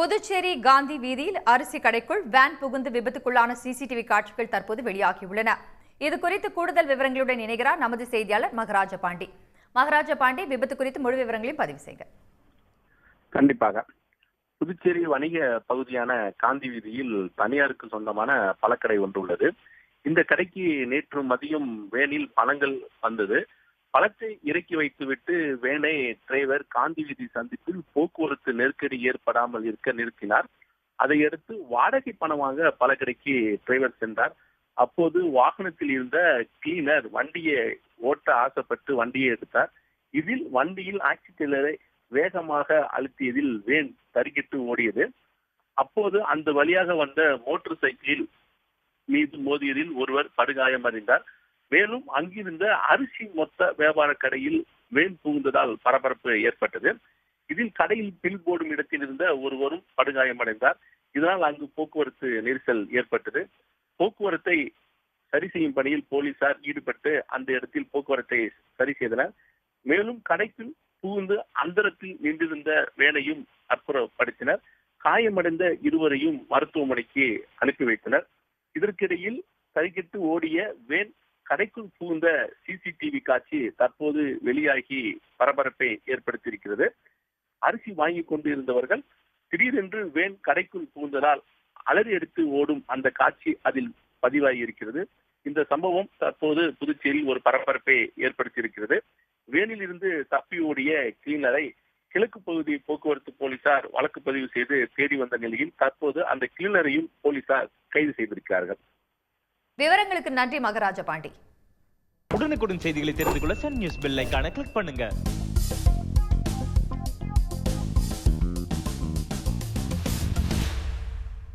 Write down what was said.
புதுச்சேரி காந்தி வீதியில் அரிசி கடைக்குள் வேன் புகுந்து விபத்துக்குள்ளான சிசிடிவி காட்சிகள் தற்போது வெளியாகியுள்ளன. இதுகுறித்து கூடுதல் விவரங்களுடன் இணைகிறார் நமது செய்தியாளர் மகராஜ பாண்டி. மகராஜ பாண்டி, விபத்து குறித்து முழு விவரங்களையும் பதிவு செய்க. கண்டிப்பாக. புதுச்சேரி வணிக பகுதியான காந்தி வீதியில் தனியாருக்கு சொந்தமான பழக்கடை ஒன்று உள்ளது. இந்த கடைக்கு நேற்று மதியம் வேனில் பழங்கள் வந்தது. பழத்தை இறக்கி வைத்துவிட்டு வேனை டிரைவர் காந்தி வீதி சந்திப்பில் போக்குவரத்து நெருக்கடி ஏற்படாமல் இருக்க நிறுத்தினார். அதையடுத்து வாடகை பணமாக பழக்கடைக்கு டிரைவர் சென்றார். அப்போது வாகனத்தில் இருந்த கிளீனர் வண்டியை ஓட்ட ஆசைப்பட்டு வண்டியை எடுத்தார். இதில் வண்டியில் ஆக்சிலேட்டரை வேகமாக அழுத்தியதில் வேன் தறிக்கிட்டு ஓடியது. அப்போது அந்த வழியாக வந்த மோட்டார் சைக்கிள் மீது மோதியதில் ஒருவர் படுகாயமடைந்தார். மேலும் அங்கிருந்த அரிசி மொத்த வியாபார கடையில் வேன் புகுந்ததால் பரபரப்பு ஏற்பட்டது. இதில் கடையில் பில் போடும் இடத்தில் இருந்த ஒருவரும் படுகாயமடைந்தார். இதனால் அங்கு போக்குவரத்து நெரிசல் ஏற்பட்டது. போக்குவரத்தை சரி செய்யும் பணியில் போலீசார் ஈடுபட்டு அந்த இடத்தில் போக்குவரத்தை சரி செய்தனர். மேலும் கடைக்குள் புகுந்து அந்தரத்தில் நின்றிருந்த வேனையும் அப்புறப்படுத்தினர். காயமடைந்த இருவரையும் மருத்துவமனைக்கு அனுப்பி வைத்தனர். இதற்கிடையில் தறிக்கிட்டு ஓடிய வேன் கடைக்குள் புகுந்த சிசிடிவி காட்சி தற்போது வெளியாகி பரபரப்பை ஏற்படுத்தியிருக்கிறது. அரிசி வாங்கி கொண்டு இருந்தவர்கள் திடீரென்று வேன் கடைக்குள் புகுந்ததால் அலறி எடுத்து ஓடும் அந்த காட்சி அதில் பதிவாகி இருக்கிறது. இந்த சம்பவம் தற்போது புதுச்சேரியில் ஒரு பரபரப்பை ஏற்படுத்தியிருக்கிறது. வேனில் இருந்து தப்பி ஓடிய கிளீனரை கிழக்கு பகுதி போக்குவரத்து போலீசார் வழக்கு பதிவு செய்து தேடி வந்த நிலையில் தற்போது அந்த கிளீனரையும் போலீசார் கைது செய்திருக்கிறார்கள். விவரங்களுக்கு நன்றி மகராஜ பாண்டி. உடனுக்குடன் செய்திகளை தெரிந்து கொள்ள சன் நியூஸ் பெல் ஐகானை கிளிக் பண்ணுங்க.